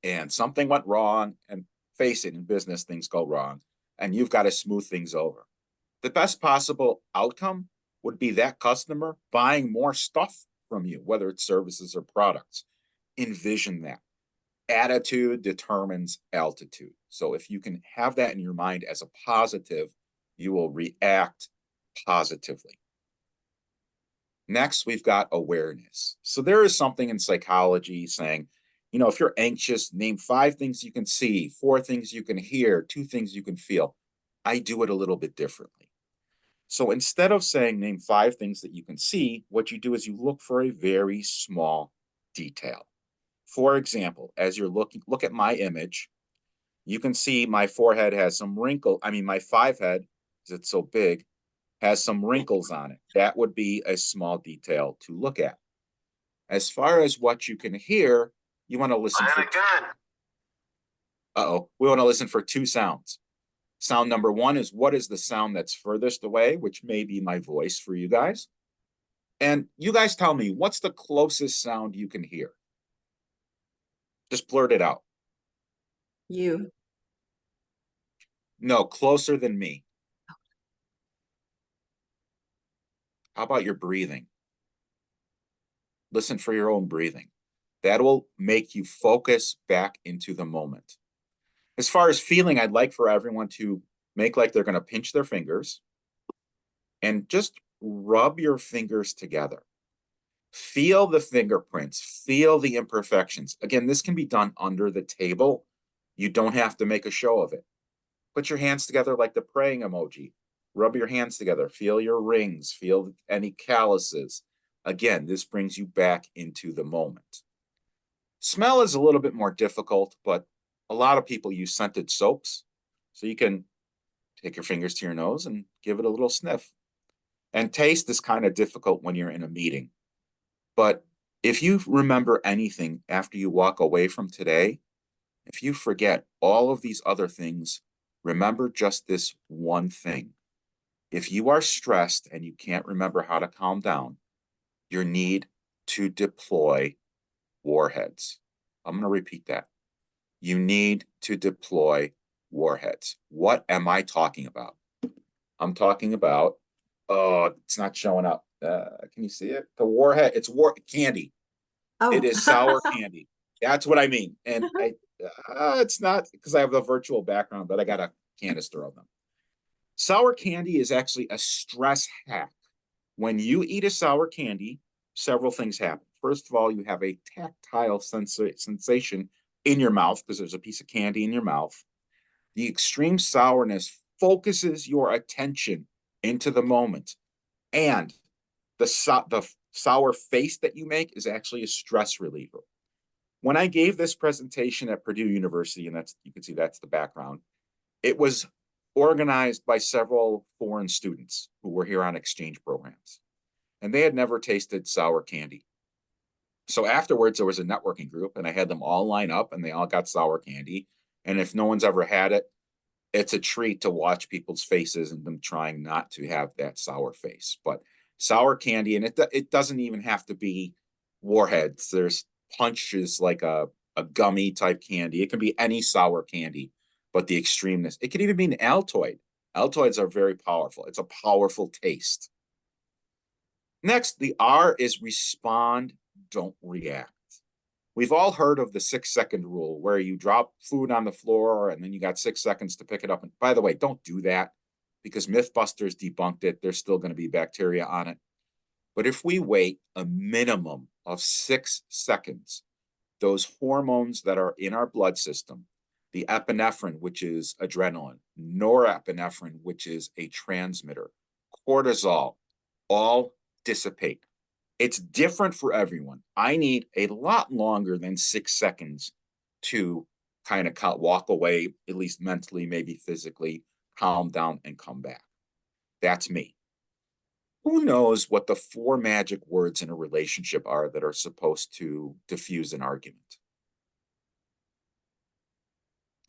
and something went wrong, and face it, in business, things go wrong, and you've got to smooth things over. The best possible outcome would be that customer buying more stuff from you, whether it's services or products. Envision that. Attitude determines altitude. So if you can have that in your mind as a positive, you will react positively. Next, we've got awareness. So there is something in psychology saying, you know, if you're anxious, name 5 things you can see, 4 things you can hear, 2 things you can feel. I do it a little bit differently. So instead of saying name 5 things that you can see, what you do is you look for a very small detail. For example, as you're look at my image, you can see my forehead has some wrinkle. I mean, my 5 head, because it's so big, has some wrinkles on it. That would be a small detail to look at. As far as what you can hear, you want to listen for. We want to listen for 2 sounds. Sound number 1 is, what is the sound that's furthest away, which may be my voice for you guys. And you guys tell me, what's the closest sound you can hear? Just blurt it out. You. No, closer than me. How about your breathing? Listen for your own breathing. That will make you focus back into the moment. As far as feeling, I'd like for everyone to make like they're going to pinch their fingers and just rub your fingers together. Feel the fingerprints, feel the imperfections. Again, this can be done under the table. You don't have to make a show of it. Put your hands together like the praying emoji. Rub your hands together. Feel your rings. Feel any calluses. Again, this brings you back into the moment. Smell is a little bit more difficult, but a lot of people use scented soaps. So you can take your fingers to your nose and give it a little sniff. And taste is kind of difficult when you're in a meeting. But if you remember anything after you walk away from today, if you forget all of these other things, remember just this one thing. If you are stressed and you can't remember how to calm down, you need to deploy warheads. I'm going to repeat that. You need to deploy warheads. What am I talking about? I'm talking about, oh, it's not showing up. Can you see it? The warhead, it's candy. Oh. It is sour candy. That's what I mean. And it's not because I have the virtual background, but I got a canister of them. Sour candy is actually a stress hack. When you eat a sour candy, several things happen. First of all, you have a tactile sensation in your mouth because there's a piece of candy in your mouth. The extreme sourness focuses your attention into the moment. And the sour face that you make is actually a stress reliever. When I gave this presentation at Purdue University, and you can see that's the background, it was organized by several foreign students who were here on exchange programs. And they had never tasted sour candy. So afterwards, there was a networking group, and I had them all line up, and they all got sour candy. And if no one's ever had it, it's a treat to watch people's faces and them trying not to have that sour face. But sour candy, and it doesn't even have to be warheads. There's punches like a gummy type candy. It can be any sour candy, but the extremeness. It could even be an Altoid. Altoids are very powerful. It's a powerful taste. Next, the R is respond, don't react. We've all heard of the 6-second rule where you drop food on the floor and then you got 6 seconds to pick it up. And by the way, don't do that because Mythbusters debunked it. There's still going to be bacteria on it. But if we wait a minimum of 6 seconds, those hormones that are in our blood system, the epinephrine, which is adrenaline, norepinephrine, which is a transmitter, cortisol, all dissipate. It's different for everyone. I need a lot longer than 6 seconds to kind of walk away, at least mentally, maybe physically, calm down and come back. That's me. Who knows what the 4 magic words in a relationship are that are supposed to diffuse an argument?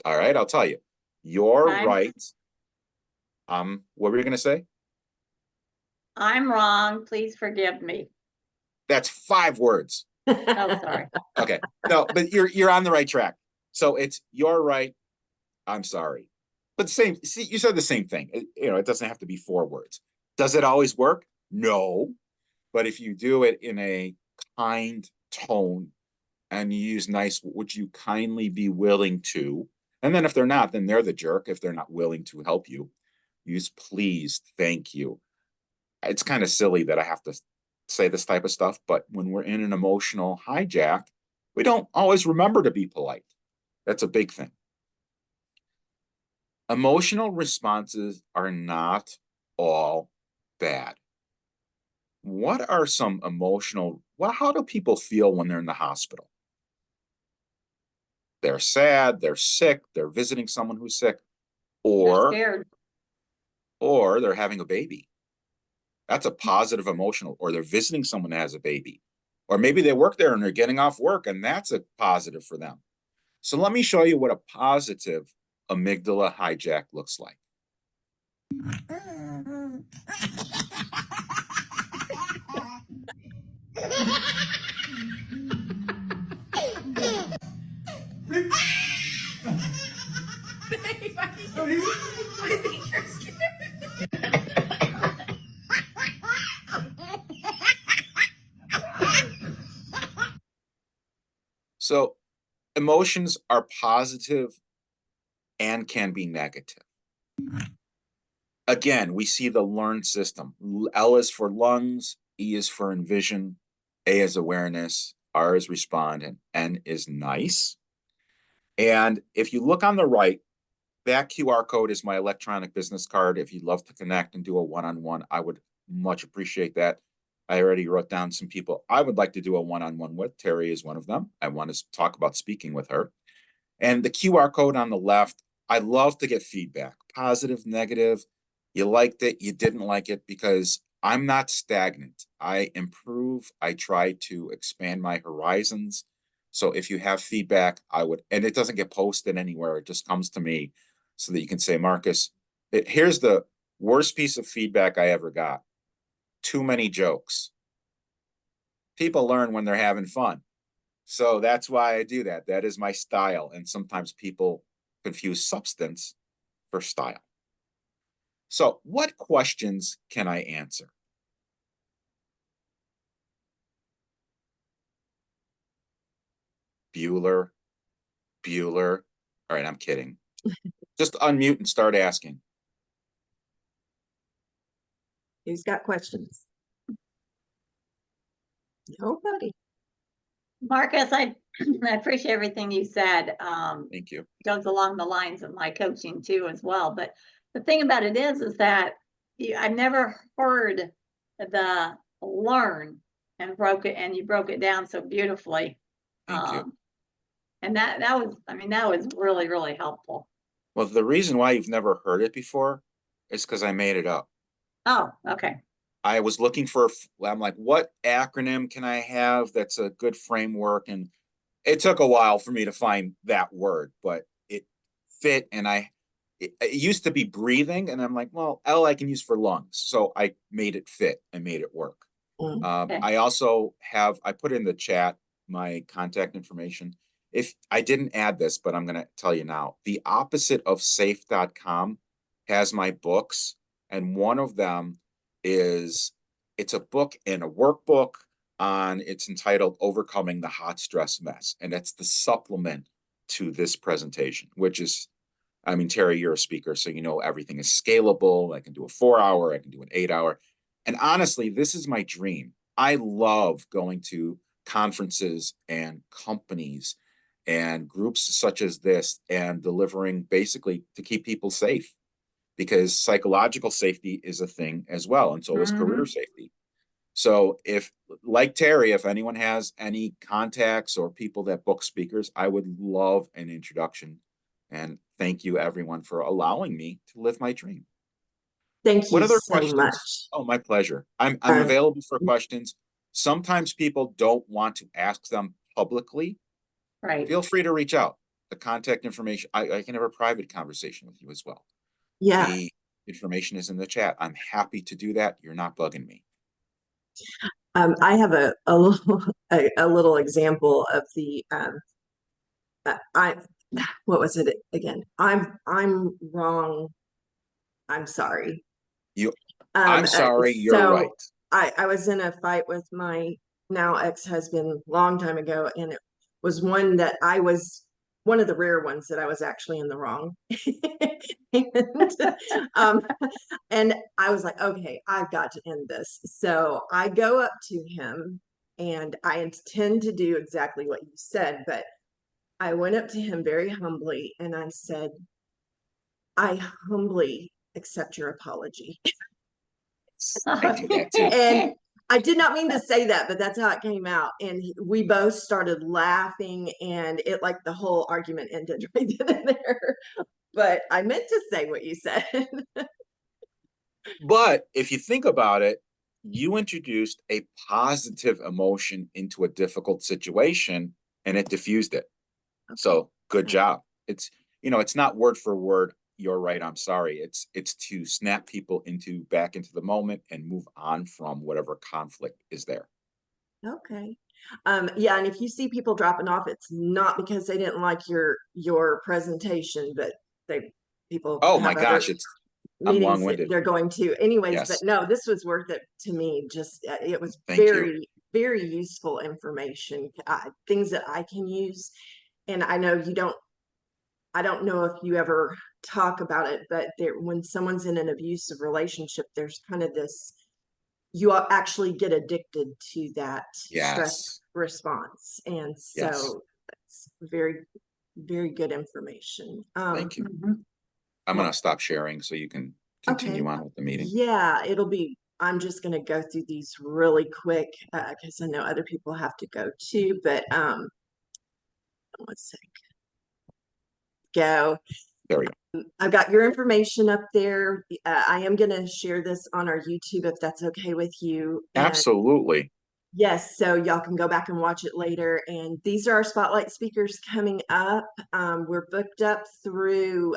All right, I'll tell you. You're right. What were you going to say? I'm wrong. Please forgive me. That's 5 words. Oh, sorry. Okay. No, but you're on the right track. So it's you're right. I'm sorry. But see, you said the same thing. It doesn't have to be 4 words. Does it always work? No. But if you do it in a kind tone and you use nice, would you kindly be willing to? And then if they're not, then they're the jerk if they're not willing to help you. Use please, thank you. It's kind of silly that I have to say this type of stuff, but when we're in an emotional hijack, we don't always remember to be polite. That's a big thing. Emotional responses are not all bad. What are some how do people feel when they're in the hospital? They're sad, they're sick, they're visiting someone who's sick, or they're having a baby. That's a positive emotional, or they're visiting someone that has a baby. Or maybe they work there and they're getting off work and that's a positive for them. So let me show you what a positive amygdala hijack looks like. So emotions are positive and can be negative. Again, we see the learned system. L is for lungs, E is for envision, A is awareness, R is respond, and N is nice. And if you look on the right, that QR code is my electronic business card. If you'd love to connect and do a one-on-one, I would much appreciate that. I already wrote down some people I would like to do a one-on-one with. Terry is one of them. I want to talk about speaking with her. And the QR code on the left, I love to get feedback, positive, negative. You liked it, you didn't like it, because I'm not stagnant. I improve. I try to expand my horizons. So if you have feedback, and it doesn't get posted anywhere. It just comes to me so that you can say, Marcus, here's the worst piece of feedback I ever got. Too many jokes. People learn when they're having fun. So that's why I do that. That is my style. And sometimes people confuse substance for style. So what questions can I answer? Bueller. All right, I'm kidding. Just unmute and start asking. Who's got questions? Nobody. Marcus, I appreciate everything you said. Thank you. Goes along the lines of my coaching too as well. But the thing about it is that I've never heard the learn and you broke it down so beautifully. Thank you. And that was really, really helpful. Well, the reason why you've never heard it before is because I made it up. Oh, okay. I was looking I'm like, what acronym can I have that's a good framework? And it took a while for me to find that word, but it fit. And it used to be breathing. And I'm like, well, L I can use for lungs. So I made it fit and made it work. Okay. I also I put in the chat my contact information. If I didn't add this, but I'm going to tell you now, the opposite of safe.com has my books. And one of them it's a book and a workbook it's entitled Overcoming the Hot Stress Mess. And it's the supplement to this presentation, which is, Terry, you're a speaker, so you know everything is scalable. I can do a 4-hour, I can do an 8-hour. And honestly, this is my dream. I love going to conferences and companies and groups such as this and delivering basically to keep people safe, because psychological safety is a thing as well. And so is career safety. So if, like Terry, if anyone has any contacts or people that book speakers, I would love an introduction. And thank you everyone for allowing me to live my dream. Thank What you other so questions? much. Oh, my pleasure. I'm available for questions. Sometimes people don't want to ask them publicly. Right. Feel free to reach out. The contact information, I can have a private conversation with you as well. Yeah. The information is in the chat. I'm happy to do that. You're not bugging me. I have a little a little example of the I what was it again? I'm wrong. I'm sorry. I'm sorry, you're right. I was in a fight with my now ex-husband long time ago, and it was one that I was one of the rare ones that I was actually in the wrong. And I was like, okay, I've got to end this. So I go up to him and I intend to do exactly what you said, but I went up to him very humbly and I said, I humbly accept your apology. I do that too. And I did not mean to say that, but that's how it came out. And we both started laughing, and it like the whole argument ended right then and there. But I meant to say what you said. But if you think about it, you introduced a positive emotion into a difficult situation and it diffused it. Okay. So good job. It's, it's not word for word, you're right, I'm sorry. It's to snap people back into the moment and move on from whatever conflict is there. Okay. Yeah, and if you see people dropping off, it's not because they didn't like your presentation, but people oh have my gosh, I'm meetings long-winded. they're going to anyways. Yes. But no, this was worth it to me. Just it was Thank very you. very useful information, things that I can use. And I know I don't know if you ever talk about it, but when someone's in an abusive relationship, there's kind of this, you actually get addicted to that stress response. And so that's very, very good information. Thank you. I'm going to stop sharing so you can continue on with the meeting. Yeah, I'm just going to go through these really quick because I know other people have to go too, but one sec. Go. There we go. I've got your information up there. I am going to share this on our YouTube if that's okay with you. Absolutely. Yes, so y'all can go back and watch it later. And these are our spotlight speakers coming up. We're booked up through,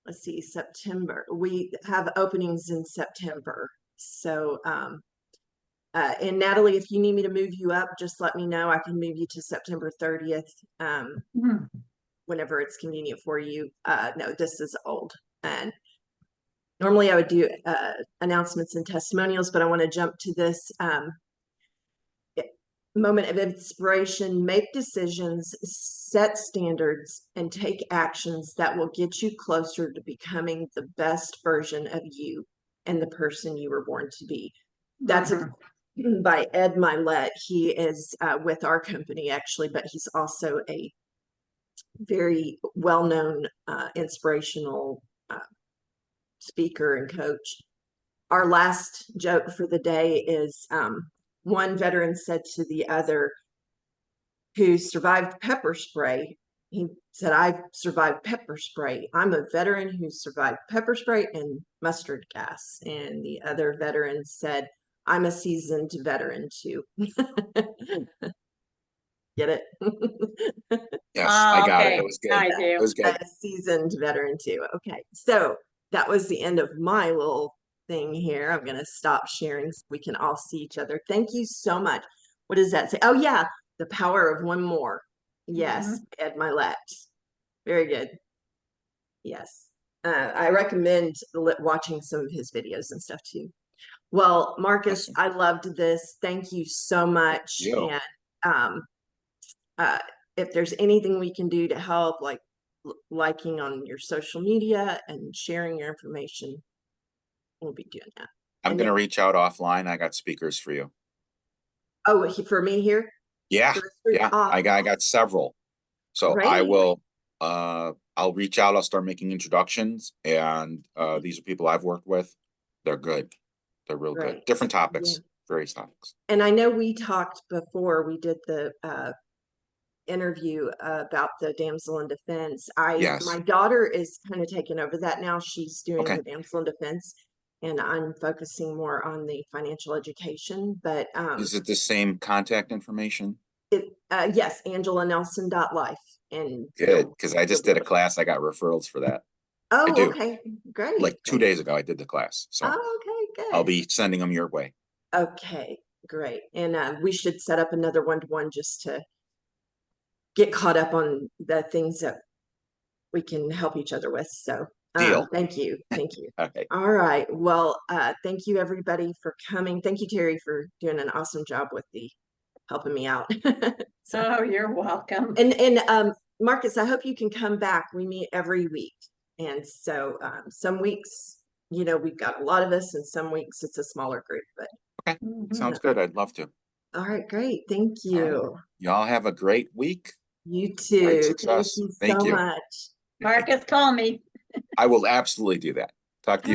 let's see, September. We have openings in September. So, and Natalie, if you need me to move you up, just let me know. I can move you to September 30th. Whenever it's convenient for you. No, this is old. And normally I would do announcements and testimonials, but I want to jump to this moment of inspiration. Make decisions, set standards, and take actions that will get you closer to becoming the best version of you and the person you were born to be. That's by Ed Milet. He is with our company actually, but he's also a very well-known inspirational speaker and coach. Our last joke for the day is one veteran said to the other who survived pepper spray, he said, I've survived pepper spray. I'm a veteran who survived pepper spray and mustard gas. And the other veteran said, I'm a seasoned veteran too. Get it? Yes, I got it. It was good. I do. It was good. A seasoned veteran too. Okay, so that was the end of my little thing here. I'm going to stop sharing so we can all see each other. Thank you so much. What does that say? Oh yeah, the power of one more. Yes, Ed Milet. Very good. Yes, I recommend watching some of his videos and stuff too. Well, Marcus, I loved this. Thank you so much. And if there's anything we can do to help, like liking on your social media and sharing your information, we'll be doing that. I'm going to reach out offline. I got speakers for you. Oh, for me here? Yeah. Yeah. I got several. So I will, I'll reach out. I'll start making introductions, and these are people I've worked with. They're good. They're real good. Right. Different topics, various topics. And I know we talked before we did the interview about the damsel in defense. Yes. My daughter is kind of taking over that now. She's doing Okay. the damsel in defense, and I'm focusing more on the financial education. But Is it the same contact information? yes, AngelaNelson.life. And Good, because I just did a class. I got referrals for that. Oh, I do. okay, great. Like 2 days ago, I did the class. So Oh, okay, good. I'll be sending them your way. Okay, great. And we should set up another one-to-one just to get caught up on the things that we can help each other with. So Deal. thank you. Thank you. Okay. All right. Well, thank you everybody for coming. Thank you, Terry, for doing an awesome job with the helping me out. Oh, you're welcome. And Marcus, I hope you can come back. We meet every week. And so some weeks, you know, we've got a lot of us, and some weeks it's a smaller group, but Okay. Sounds good. I'd love to. all right, great. Thank you. Y'all have a great week. You too. Great success. Thank you Thank so you. much. Marcus, call me. I will absolutely do that. Talk to you soon.